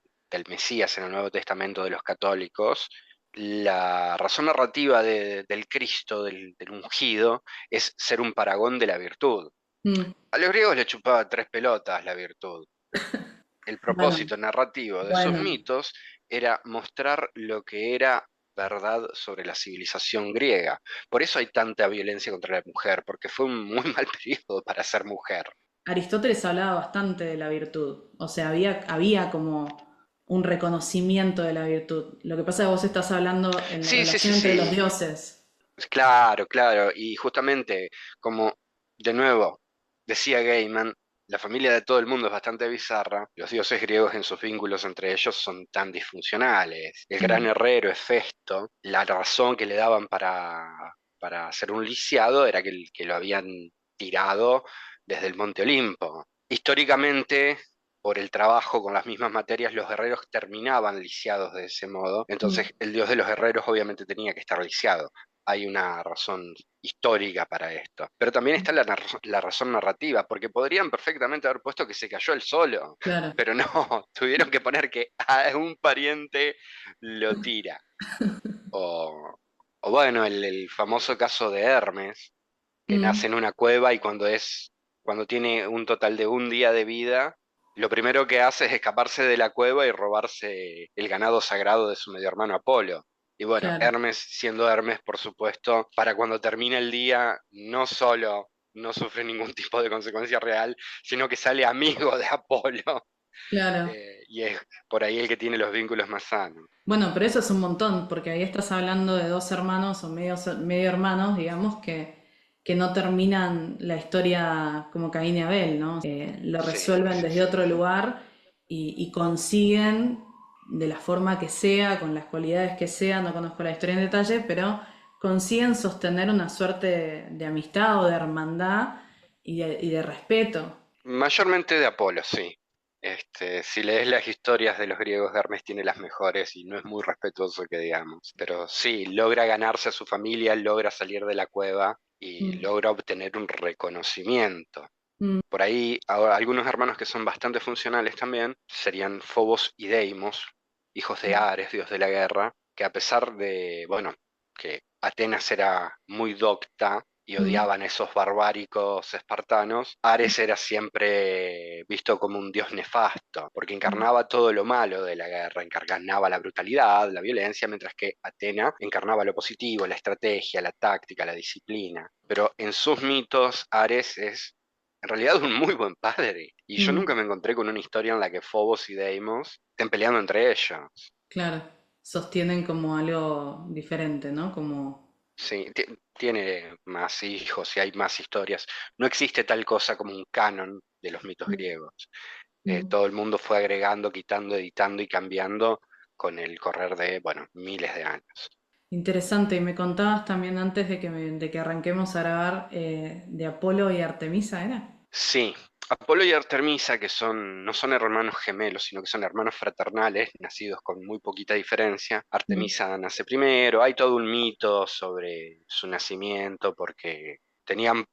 Mesías en el Nuevo Testamento de los católicos, la razón narrativa del Cristo, del ungido, es ser un paragón de la virtud. Mm. A los griegos le chupaba tres pelotas la virtud. El Bueno, propósito narrativo de sus bueno. mitos era mostrar lo que era verdad sobre la civilización griega. Por eso hay tanta violencia contra la mujer, porque fue un muy mal periodo para ser mujer. Aristóteles hablaba bastante de la virtud, o sea, había como un reconocimiento de la virtud. Lo que pasa es que vos estás hablando en la Sí, sí, sí, relación entre los sí. dioses. Claro, claro. Y justamente, como de nuevo decía Gaiman, la familia de todo el mundo es bastante bizarra. Los dioses griegos en sus vínculos entre ellos son tan disfuncionales. El gran Mm. herrero Hefesto, la razón que le daban para ser un lisiado era que lo habían tirado desde el Monte Olimpo. Históricamente, por el trabajo con las mismas materias, los guerreros terminaban lisiados de ese modo. Mm. Entonces, el dios de los guerreros obviamente tenía que estar lisiado. Hay una razón histórica para esto. Pero también está la razón narrativa, porque podrían perfectamente haber puesto que se cayó él solo, Claro. pero no, tuvieron que poner que a un pariente lo tira. O, o bueno, el famoso caso de Hermes, que Mm. nace en una cueva y cuando tiene un total de un día de vida, lo primero que hace es escaparse de la cueva y robarse el ganado sagrado de su medio hermano Apolo. Y bueno, Claro. Hermes, siendo Hermes, por supuesto, para cuando termina el día, no solo no sufre ningún tipo de consecuencia real, sino que sale amigo de Apolo, Claro. y es por ahí el que tiene los vínculos más sanos. Bueno, pero eso es un montón, porque ahí estás hablando de dos hermanos o medio hermanos, digamos, que no terminan la historia como Caín y Abel, ¿no? Lo Sí, resuelven sí, desde sí. otro lugar y consiguen, de la forma que sea, con las cualidades que sea, no conozco la historia en detalle, pero consiguen sostener una suerte de amistad o de hermandad y de respeto. Mayormente de Apolo, sí. Si lees las historias de los griegos, Hermes tiene las mejores y no es muy respetuoso que digamos. Pero sí, logra ganarse a su familia, logra salir de la cueva y Mm, logra obtener un reconocimiento. mm, Por ahí, ahora, algunos hermanos que son bastante funcionales también serían Fobos y Deimos, hijos de Ares, dios de la guerra, que a pesar de, bueno, que Atenas era muy docta y mm, odiaban a esos barbáricos espartanos, Ares era siempre visto como un dios nefasto, porque mm, encarnaba todo lo malo de la guerra, encarnaba la brutalidad, la violencia, mientras que Atena encarnaba lo positivo, la estrategia, la táctica, la disciplina. Pero en sus mitos, Ares es en realidad un muy buen padre. Y yo nunca mm. me encontré con una historia en la que Phobos y Deimos estén peleando entre ellos. Claro, sostienen como algo diferente, ¿no? Como... Sí, tiene más hijos y hay más historias. No existe tal cosa como un canon de los mitos Mm, griegos. mm. Todo el mundo fue agregando, quitando, editando y cambiando con el correr de, bueno, miles de años. Interesante, y me contabas también antes de que arranquemos a grabar de Apolo y Artemisa, ¿era? Sí, Apolo y Artemisa, que no son hermanos gemelos, sino que son hermanos fraternales, nacidos con muy poquita diferencia. Mm, Artemisa nace primero, hay todo un mito sobre su nacimiento porque tenían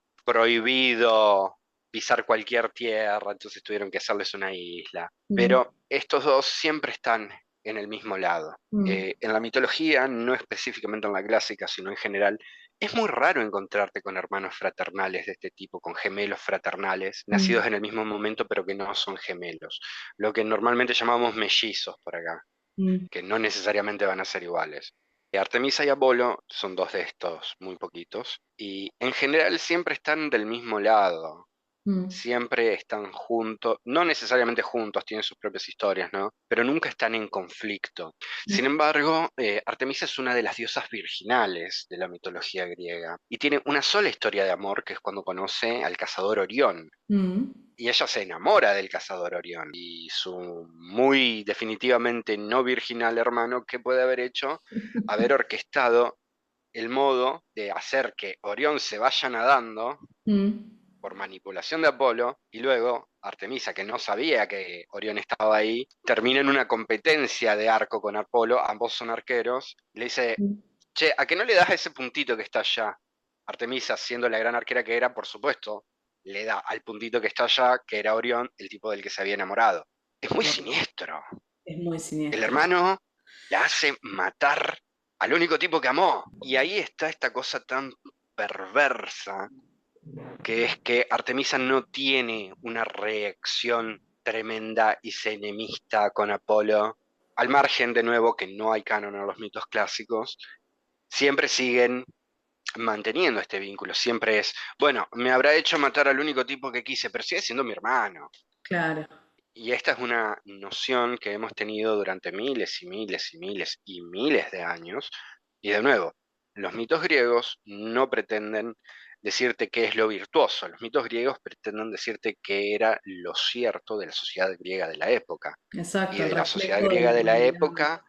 prohibido pisar cualquier tierra, entonces tuvieron que hacerles una isla. mm, Pero estos dos siempre están en el mismo lado. mm, En la mitología, no específicamente en la clásica, sino en general, es muy raro encontrarte con hermanos fraternales de este tipo, con gemelos fraternales, mm, nacidos en el mismo momento pero que no son gemelos, lo que normalmente llamamos mellizos por acá, mm, que no necesariamente van a ser iguales. Artemisa y Apolo son dos de estos, muy poquitos, y en general siempre están del mismo lado, mm, siempre están juntos, no necesariamente juntos, tienen sus propias historias, ¿no? Pero nunca están en conflicto. Sin mm, embargo, Artemisa es una de las diosas virginales de la mitología griega y tiene una sola historia de amor, que es cuando conoce al cazador Orión. mm. Y ella se enamora del cazador Orión y su muy definitivamente no virginal hermano, ¿qué puede haber hecho? Haber orquestado el modo de hacer que Orión se vaya nadando Mm, por manipulación de Apolo, y luego Artemisa, que no sabía que Orión estaba ahí, termina en una competencia de arco con Apolo, ambos son arqueros, y le dice, mm. che, ¿a qué no le das a ese puntito que está allá? Artemisa, siendo la gran arquera que era, por supuesto, le da al puntito que está allá, que era Orión, el tipo del que se había enamorado. Es muy Wow, siniestro. es muy El siniestro. hermano la hace matar al único tipo que amó. Y ahí está esta cosa tan perversa que es que Artemisa no tiene una reacción tremenda y se enemista con Apolo, al margen de nuevo que no hay canon en los mitos clásicos, siempre siguen manteniendo este vínculo, siempre es, bueno, me habrá hecho matar al único tipo que quise, pero sigue siendo mi hermano. Claro. Y esta es una noción que hemos tenido durante miles y miles y miles y miles de años. Y de nuevo, los mitos griegos no pretenden decirte qué es lo virtuoso. Los mitos griegos pretenden decirte qué era lo cierto de la sociedad griega de la época. Y Exacto, el de la sociedad reflejo de griega la de la realidad. época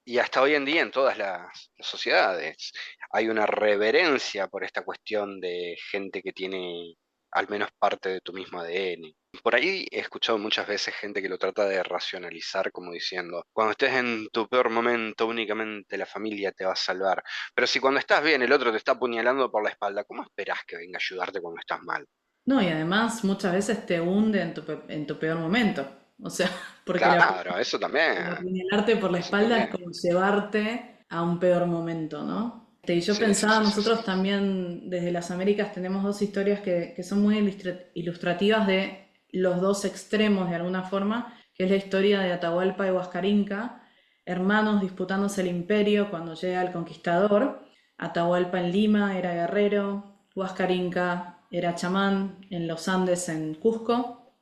y hasta hoy en día en todas las sociedades. Hay una reverencia por esta cuestión de gente que tiene al menos parte de tu mismo ADN. Por ahí he escuchado muchas veces gente que lo trata de racionalizar como diciendo, cuando estés en tu peor momento únicamente la familia te va a salvar. Pero si cuando estás bien el otro te está apuñalando por la espalda, ¿cómo esperás que venga a ayudarte cuando estás mal? No, y además muchas veces te hunde en tu peor momento. O sea, porque Claro, eso el también, apuñalarte por la eso espalda es también. como llevarte a un peor momento, ¿no? Y yo Sí, sí, pensaba, sí, sí, sí. nosotros también desde las Américas tenemos dos historias que son muy ilustrativas de los dos extremos de alguna forma, que es la historia de Atahualpa y Huascarinca, hermanos disputándose el imperio cuando llega el conquistador. Atahualpa en Lima era guerrero, Huascarinca era chamán en los Andes en Cusco.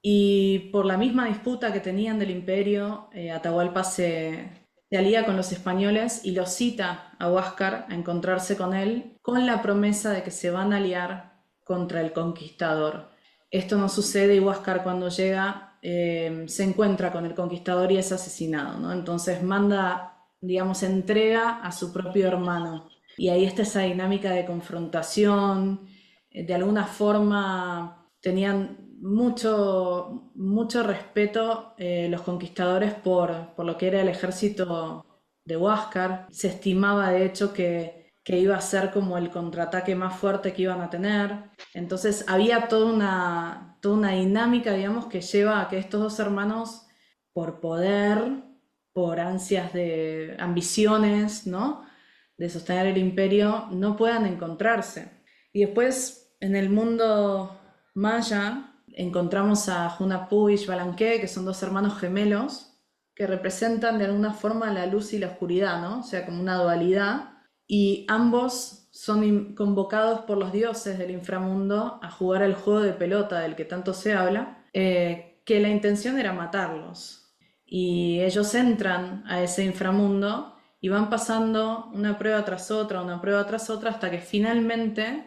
Y por la misma disputa que tenían del imperio, Atahualpa se alía con los españoles y los cita a Huáscar a encontrarse con él con la promesa de que se van a aliar contra el conquistador. Esto no sucede y Huáscar cuando llega se encuentra con el conquistador y es asesinado, ¿no? Entonces manda, digamos, entrega a su propio hermano. Y ahí está esa dinámica de confrontación, de alguna forma tenían mucho respeto los conquistadores por lo que era el ejército de Huáscar. Se estimaba de hecho que iba a ser como el contraataque más fuerte que iban a tener. Entonces había toda una dinámica, digamos, que lleva a que estos dos hermanos, por poder, por ansias de ambiciones, ¿no? De sostener el imperio, no puedan encontrarse. Y después, en el mundo maya, encontramos a Hunahpu y Xbalanque, que son dos hermanos gemelos, que representan de alguna forma la luz y la oscuridad, ¿no? O sea, como una dualidad. Y ambos son convocados por los dioses del inframundo a jugar el juego de pelota del que tanto se habla, que la intención era matarlos. Y ellos entran a ese inframundo y van pasando una prueba tras otra, una prueba tras otra, hasta que finalmente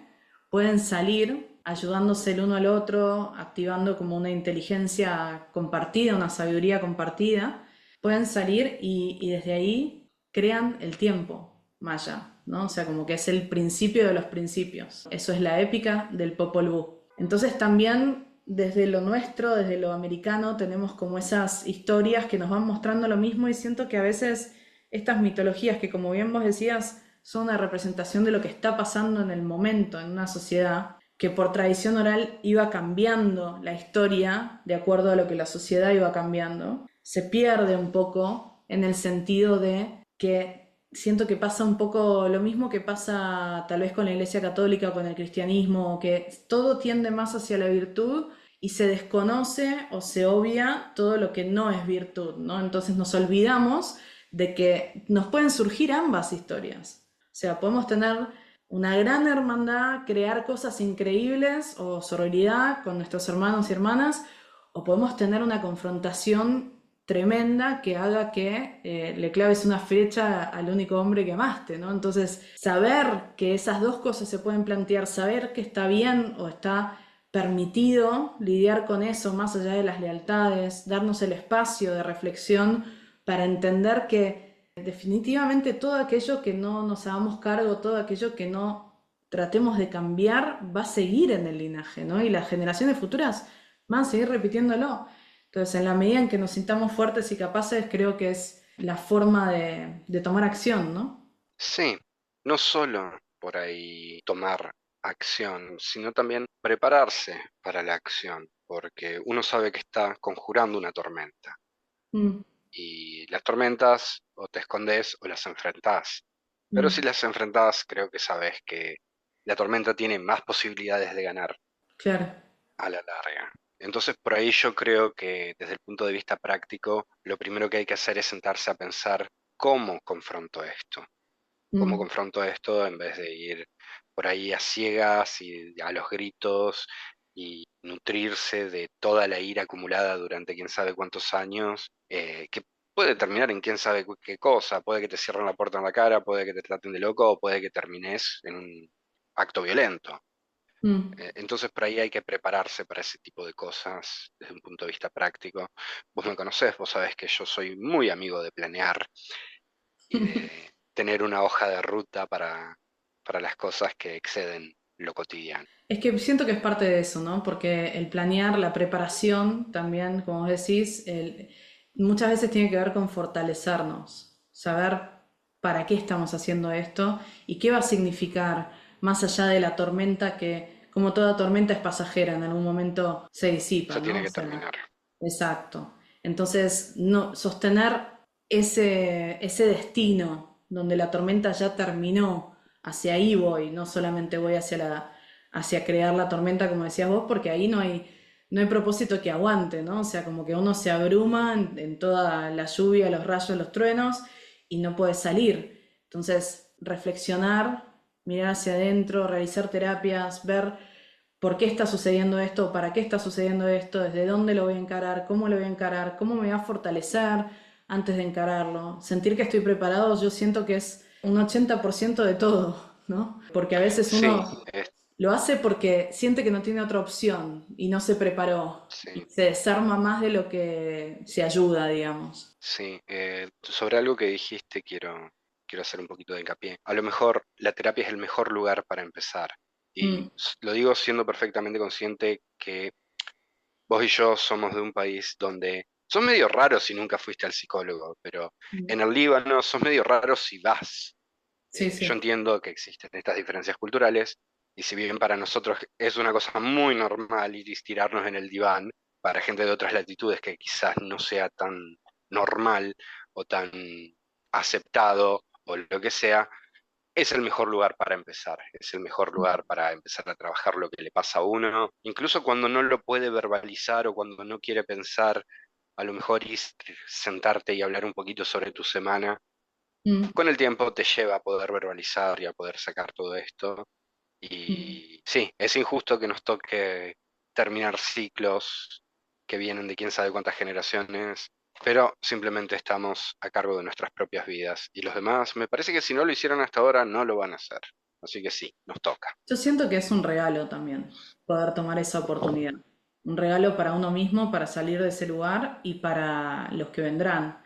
pueden salir ayudándose el uno al otro, activando como una inteligencia compartida, una sabiduría compartida. Pueden salir y desde ahí crean el tiempo maya, ¿no? O sea, como que es el principio de los principios. Eso es la épica del Popol Vuh. Entonces también desde lo nuestro, desde lo americano, tenemos como esas historias que nos van mostrando lo mismo y siento que a veces estas mitologías que como bien vos decías son una representación de lo que está pasando en el momento en una sociedad que por tradición oral iba cambiando la historia de acuerdo a lo que la sociedad iba cambiando, se pierde un poco en el sentido de que siento que pasa un poco lo mismo que pasa tal vez con la Iglesia Católica o con el cristianismo, que todo tiende más hacia la virtud y se desconoce o se obvia todo lo que no es virtud, ¿no? Entonces nos olvidamos de que nos pueden surgir ambas historias. O sea, podemos tener una gran hermandad, crear cosas increíbles o sororidad con nuestros hermanos y hermanas, o podemos tener una confrontación tremenda que haga que le claves una flecha al único hombre que amaste, ¿no? Entonces, saber que esas dos cosas se pueden plantear, saber que está bien o está permitido lidiar con eso más allá de las lealtades, darnos el espacio de reflexión para entender que definitivamente todo aquello que no nos hagamos cargo, todo aquello que no tratemos de cambiar, va a seguir en el linaje, ¿no? Y las generaciones futuras van a seguir repitiéndolo. Entonces, en la medida en que nos sintamos fuertes y capaces, creo que es la forma de tomar acción, ¿no? Sí, no solo por ahí tomar acción, sino también prepararse para la acción, porque uno sabe que está conjurando una tormenta. Mm, Y las tormentas o te escondes o las enfrentás. Pero si mm, las enfrentás, creo que sabes que la tormenta tiene más posibilidades de ganar claro. a la larga. Entonces, por ahí yo creo que desde el punto de vista práctico, lo primero que hay que hacer es sentarse a pensar cómo confronto esto. Cómo Mm, confronto esto en vez de ir por ahí a ciegas y a los gritos y nutrirse de toda la ira acumulada durante quién sabe cuántos años, que puede terminar en quién sabe qué cosa, puede que te cierren la puerta en la cara, puede que te traten de loco o puede que termines en un acto violento. mm. Entonces por ahí hay que prepararse para ese tipo de cosas desde un punto de vista práctico. Vos me conocés, vos sabés que yo soy muy amigo de planear y de tener una hoja de ruta para las cosas que exceden lo cotidiano. Es que siento que es parte de eso, ¿no? Porque el planear, la preparación también, como vos decís, muchas veces tiene que ver con fortalecernos, saber para qué estamos haciendo esto y qué va a significar más allá de la tormenta que, como toda tormenta es pasajera, en algún momento se disipa, Se ¿no? tiene O que sea, terminar. exacto. Entonces, no, sostener ese destino donde la tormenta ya terminó, hacia ahí voy, no solamente voy hacia crear la tormenta, como decías vos, porque ahí no hay propósito que aguante, ¿no? O sea, como que uno se abruma en toda la lluvia, los rayos, los truenos, y no puede salir. Entonces, reflexionar, mirar hacia adentro, realizar terapias, ver por qué está sucediendo esto, para qué está sucediendo esto, desde dónde lo voy a encarar, cómo lo voy a encarar, cómo me va a fortalecer antes de encararlo. Sentir que estoy preparado, yo siento que es un 80% de todo, ¿no? Porque a veces Sí, uno lo hace porque siente que no tiene otra opción y no se preparó y sí, se desarma más de lo que se ayuda, digamos. sí. Sobre algo que dijiste quiero hacer un poquito de hincapié. A lo mejor la terapia es el mejor lugar para empezar. Y Mm, lo digo siendo perfectamente consciente que vos y yo somos de un país donde son medio raros si nunca fuiste al psicólogo, pero mm. en el Líbano son medio raros si vas. Sí, Yo sí. entiendo que existen estas diferencias culturales y si bien para nosotros es una cosa muy normal ir y estirarnos en el diván, para gente de otras latitudes que quizás no sea tan normal o tan aceptado o lo que sea, es el mejor lugar para empezar, es el mejor lugar para empezar a trabajar lo que le pasa a uno, incluso cuando no lo puede verbalizar o cuando no quiere pensar, a lo mejor sentarte y hablar un poquito sobre tu semana Mm, con el tiempo te lleva a poder verbalizar y a poder sacar todo esto. mm. Y sí, es injusto que nos toque terminar ciclos que vienen de quién sabe cuántas generaciones, pero simplemente estamos a cargo de nuestras propias vidas y los demás, me parece que si no lo hicieron hasta ahora, no lo van a hacer. Así que sí, nos toca. Yo siento que es un regalo también poder tomar esa oportunidad. Un regalo para uno mismo, para salir de ese lugar y para los que vendrán.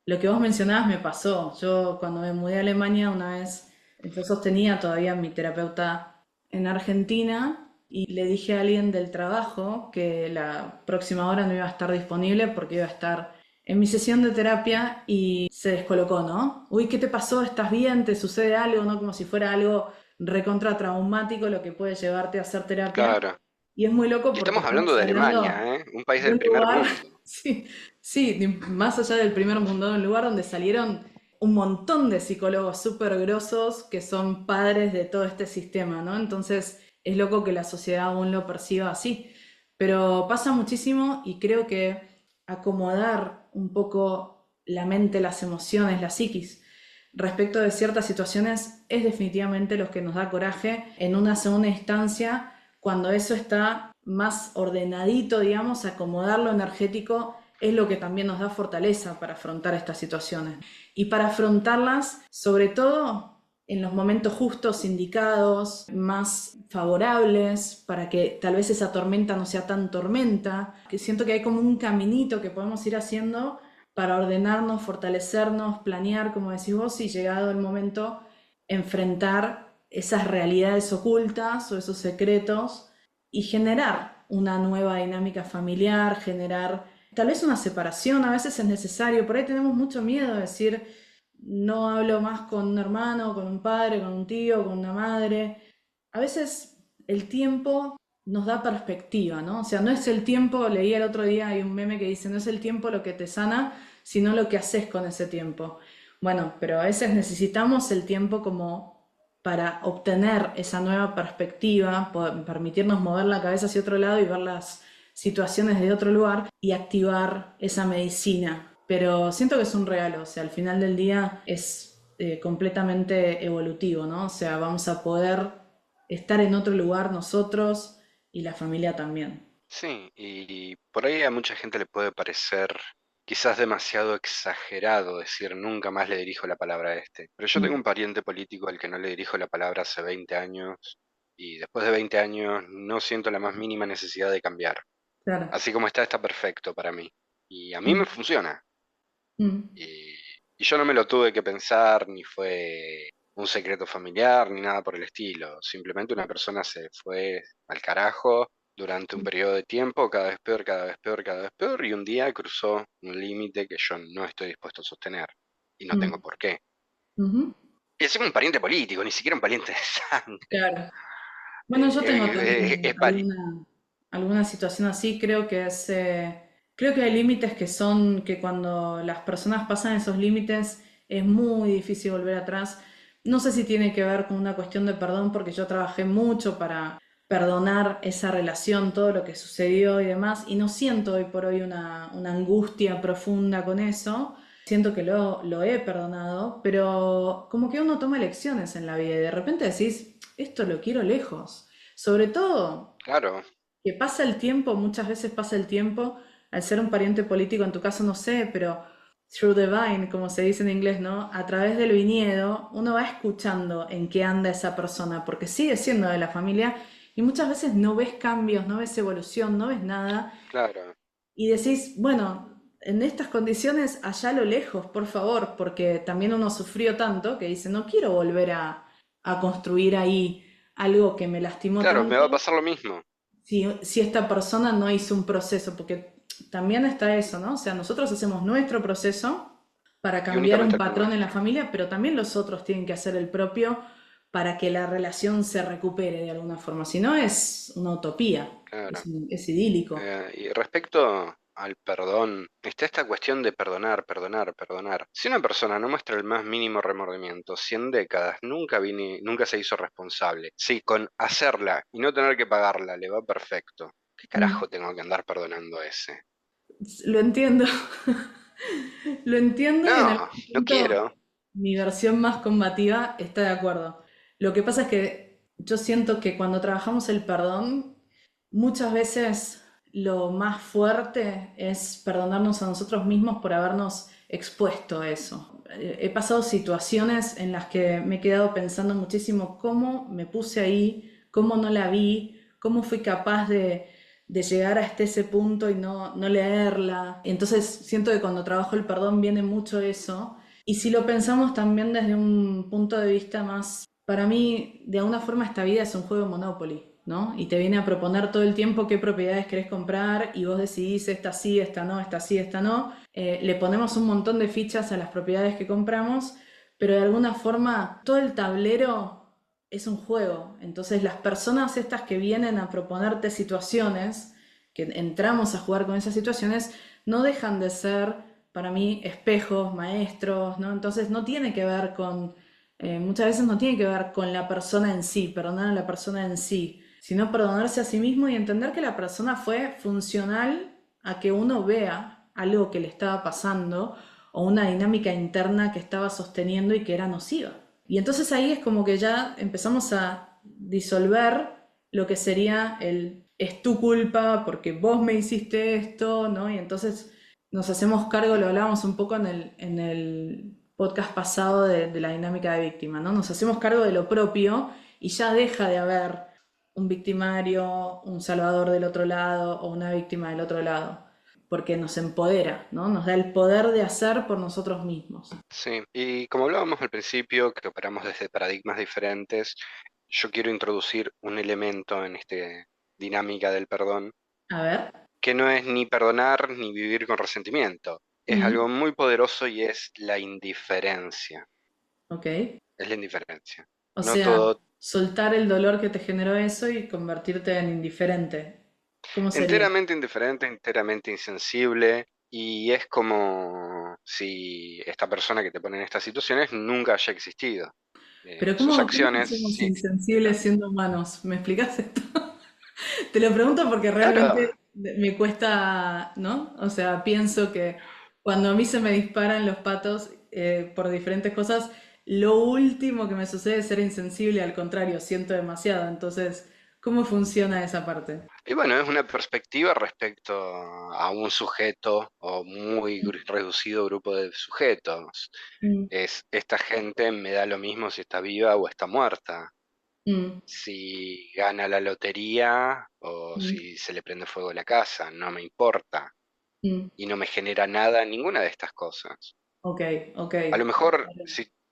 Lo que vos mencionabas me pasó. Yo cuando me mudé a Alemania una vez, yo sostenía todavía a mi terapeuta en Argentina y le dije a alguien del trabajo que la próxima hora no iba a estar disponible porque iba a estar en mi sesión de terapia y se descolocó, ¿no? Uy, ¿qué te pasó? ¿Estás bien? ¿Te sucede algo? ¿No? Como si fuera algo recontra traumático lo que puede llevarte a hacer terapia. Claro. Y es muy loco Y porque estamos hablando estamos de hablando Alemania, ¿eh? Un país de del un primer lugar, mundo. sí, sí, más allá del primer mundo, de un lugar donde salieron un montón de psicólogos súper grosos que son padres de todo este sistema, ¿no? Entonces es loco que la sociedad aún lo perciba así. Pero pasa muchísimo y creo que acomodar un poco la mente, las emociones, la psiquis respecto de ciertas situaciones es definitivamente lo que nos da coraje en una segunda instancia cuando eso está más ordenadito, digamos, acomodar lo energético es lo que también nos da fortaleza para afrontar estas situaciones. Y para afrontarlas, sobre todo en los momentos justos, indicados, más favorables, para que tal vez esa tormenta no sea tan tormenta, que siento que hay como un caminito que podemos ir haciendo para ordenarnos, fortalecernos, planear, como decís vos, y llegado el momento, enfrentar esas realidades ocultas o esos secretos y generar una nueva dinámica familiar, generar tal vez una separación, a veces es necesario, por ahí tenemos mucho miedo de decir, no hablo más con un hermano, con un padre, con un tío, con una madre. A veces el tiempo nos da perspectiva, ¿no? O sea, no es el tiempo, leí el otro día, hay un meme que dice, no es el tiempo lo que te sana, sino lo que haces con ese tiempo. Bueno, pero a veces necesitamos el tiempo como para obtener esa nueva perspectiva, permitirnos mover la cabeza hacia otro lado y ver las situaciones de otro lugar y activar esa medicina. Pero siento que es un regalo, o sea, al final del día es completamente evolutivo, ¿no? O sea, vamos a poder estar en otro lugar nosotros y la familia también. Sí, y por ahí a mucha gente le puede parecer quizás demasiado exagerado decir nunca más le dirijo la palabra a este. Pero yo tengo Mm, un pariente político al que no le dirijo la palabra hace 20 años y después de 20 años no siento la más mínima necesidad de cambiar. claro. Así como está, está perfecto para mí. Y a mí me Mm, funciona. mm, Y, y yo no me lo tuve que pensar, ni fue un secreto familiar, ni nada por el estilo. Simplemente una persona se fue al carajo durante un periodo de tiempo, cada vez peor, cada vez peor, cada vez peor, y un día cruzó un límite que yo no estoy dispuesto a sostener. Y no tengo mm, por qué. ujú, Y es un pariente político, ni siquiera un pariente de sangre. claro. Bueno, yo tengo también Es pari. alguna situación así, creo que hay límites que son, que cuando las personas pasan esos límites es muy difícil volver atrás. No sé si tiene que ver con una cuestión de perdón, porque yo trabajé mucho para perdonar esa relación, todo lo que sucedió y demás, y no siento hoy por hoy una angustia profunda con eso. Siento que lo he perdonado, pero como que uno toma elecciones en la vida y de repente decís, esto lo quiero lejos. Sobre todo Claro, que pasa el tiempo, muchas veces pasa el tiempo, al ser un pariente político, en tu caso no sé, pero through the vine, como se dice en inglés, ¿no? A través del viñedo, uno va escuchando en qué anda esa persona, porque sigue siendo de la familia y muchas veces no ves cambios, no ves evolución, no ves nada claro. y decís, bueno, en estas condiciones, allá a lo lejos, por favor, porque también uno sufrió tanto que dice, no quiero volver a construir ahí algo que me lastimó Claro, me tanto va a pasar lo mismo. si esta persona no hizo un proceso, porque también está eso, ¿no? O sea, nosotros hacemos nuestro proceso para Y cambiar un únicamente el patrón en la nuestro. familia, pero también los otros tienen que hacer el propio para que la relación se recupere de alguna forma. Si no, es una utopía, Claro. es idílico. Y respecto al perdón, está esta cuestión de perdonar, perdonar, perdonar. Si una persona no muestra el más mínimo remordimiento, 100 décadas, nunca se hizo responsable. Sí, con hacerla y no tener que pagarla le va perfecto. ¿Qué Mm. carajo tengo que andar perdonando a ese? Lo entiendo, lo entiendo y en algún No, no punto quiero. mi versión más combativa está de acuerdo. Lo que pasa es que yo siento que cuando trabajamos el perdón, muchas veces lo más fuerte es perdonarnos a nosotros mismos por habernos expuesto a eso. He pasado situaciones en las que me he quedado pensando muchísimo cómo me puse ahí, cómo no la vi, cómo fui capaz de llegar hasta ese punto y no leerla. Entonces siento que cuando trabajo el perdón viene mucho eso. Y si lo pensamos también desde un punto de vista más, para mí, de alguna forma esta vida es un juego de Monopoly, ¿no? Y te viene a proponer todo el tiempo qué propiedades querés comprar y vos decidís esta sí, esta no, esta sí, esta no. Le ponemos un montón de fichas a las propiedades que compramos, pero de alguna forma todo el tablero es un juego. Entonces las personas estas que vienen a proponerte situaciones, que entramos a jugar con esas situaciones, no dejan de ser, para mí, espejos, maestros, ¿no? Entonces no tiene que ver con, muchas veces no tiene que ver con la persona en sí, perdonar a la persona en sí, sino perdonarse a sí mismo y entender que la persona fue funcional a que uno vea algo que le estaba pasando o una dinámica interna que estaba sosteniendo y que era nociva. Y entonces ahí es como que ya empezamos a disolver lo que sería el es tu culpa porque vos me hiciste esto, ¿no? Y entonces nos hacemos cargo, lo hablábamos un poco en el podcast pasado de la dinámica de víctima, ¿no? Nos hacemos cargo de lo propio y ya deja de haber un victimario, un salvador del otro lado o una víctima del otro lado, porque nos empodera, ¿no? Nos da el poder de hacer por nosotros mismos. Sí, y como hablábamos al principio, que operamos desde paradigmas diferentes, yo quiero introducir un elemento en esta dinámica del perdón, A ver. que no es ni perdonar ni vivir con resentimiento. Es Mm, algo muy poderoso y es la indiferencia. ok. Es la indiferencia. O No sea, todo, soltar el dolor que te generó eso y convertirte en indiferente. ¿Cómo sería? enteramente indiferente, enteramente insensible, y es como si esta persona que te pone en estas situaciones nunca haya existido. Pero Sus ¿cómo acciones, somos sí. insensibles siendo humanos? ¿Me explicas esto? Te lo pregunto porque Claro, realmente me cuesta, ¿no? O sea, pienso que cuando a mí se me disparan los patos por diferentes cosas, lo último que me sucede es ser insensible, al contrario, siento demasiado. Entonces, ¿cómo funciona esa parte? y bueno, es una perspectiva respecto a un sujeto o muy reducido grupo de sujetos. Mm, Es, esta gente me da lo mismo si está viva o está muerta, mm, si gana la lotería o mm, si se le prende fuego a la casa, no me importa mm. y no me genera nada ninguna de estas cosas. Ok, ok. A lo mejor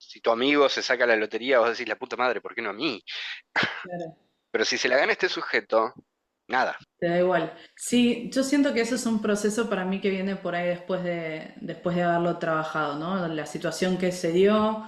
si tu amigo se saca la lotería, vos decís la puta madre, ¿por qué no a mí? Claro. Pero si se la gana este sujeto, nada. Te da igual. Sí, yo siento que eso es un proceso para mí que viene por ahí después de haberlo trabajado, ¿no? La situación que se dio,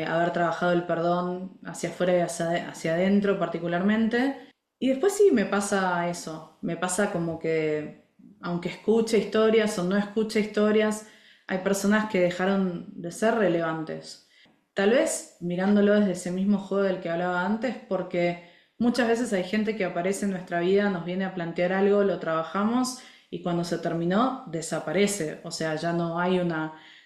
haber trabajado el perdón hacia afuera y hacia adentro particularmente. Y después sí me pasa eso, me pasa como que aunque escuche historias o no escuche historias, hay personas que dejaron de ser relevantes. Tal vez mirándolo desde ese mismo juego del que hablaba antes, porque muchas veces hay gente que aparece en nuestra vida, nos viene a plantear algo, lo trabajamos y cuando se terminó desaparece. O sea, ya no hay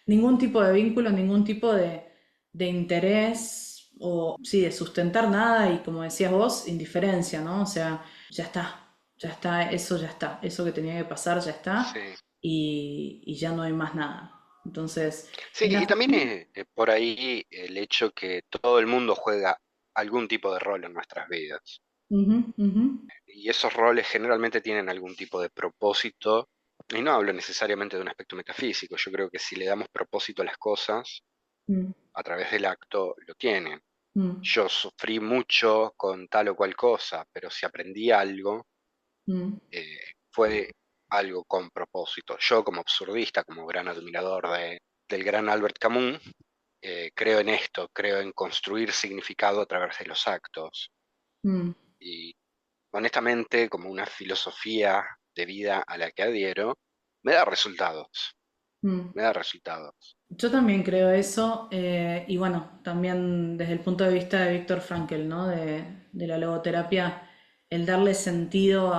ningún tipo de vínculo, ningún tipo de interés o sí, de sustentar nada y como decías vos, indiferencia, ¿no? O sea, ya está, eso ya está, eso que tenía que pasar ya está Sí. y ya no hay más nada. Entonces, Sí, en la y también familia... por ahí el hecho que todo el mundo juega algún tipo de rol en nuestras vidas. Ujú, ujú, Y esos roles generalmente tienen algún tipo de propósito Y no hablo necesariamente de un aspecto metafísico, yo creo que si le damos propósito a las cosas, Mm, a través del acto lo tienen. mm, Yo sufrí mucho con tal o cual cosa, pero si aprendí algo, mm, fue algo con propósito. Yo como absurdista, como gran admirador del gran Albert Camus, creo en esto, creo en construir significado a través de los actos. mm, Y honestamente, como una filosofía de vida a la que adhiero, me da resultados, mm. me da resultados. Yo también creo eso, y bueno, también desde el punto de vista de Víctor Frankl, ¿no? De la logoterapia, el darle sentido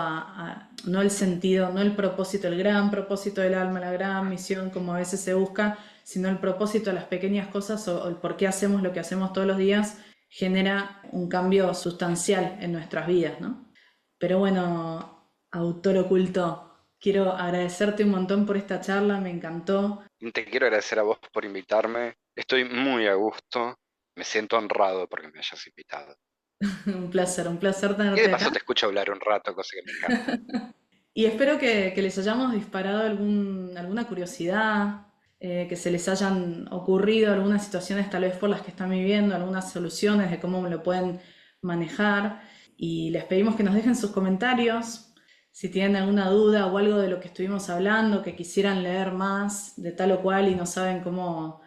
no el sentido, no el propósito, el gran propósito del alma, la gran misión, como a veces se busca, sino el propósito a las pequeñas cosas o el por qué hacemos lo que hacemos todos los días, genera un cambio sustancial en nuestras vidas, ¿no? Pero bueno, autor oculto, quiero agradecerte un montón por esta charla, me encantó. Te quiero agradecer a vos por invitarme. Estoy muy a gusto. Me siento honrado porque me hayas invitado. Un placer Y de tenerte acá. paso te escucho hablar un rato, cosa que me encanta. Y espero que les hayamos disparado alguna curiosidad, que se les hayan ocurrido algunas situaciones tal vez por las que están viviendo, algunas soluciones de cómo lo pueden manejar. Y les pedimos que nos dejen sus comentarios, si tienen alguna duda o algo de lo que estuvimos hablando, que quisieran leer más de tal o cual y no saben cómo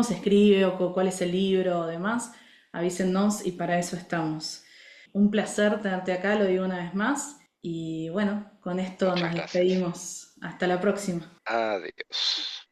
se escribe o cuál es el libro o demás, avísennos y para eso estamos. Un placer tenerte acá, lo digo una vez más. Y bueno, con esto Muchas nos gracias. despedimos. Hasta la próxima. Adiós.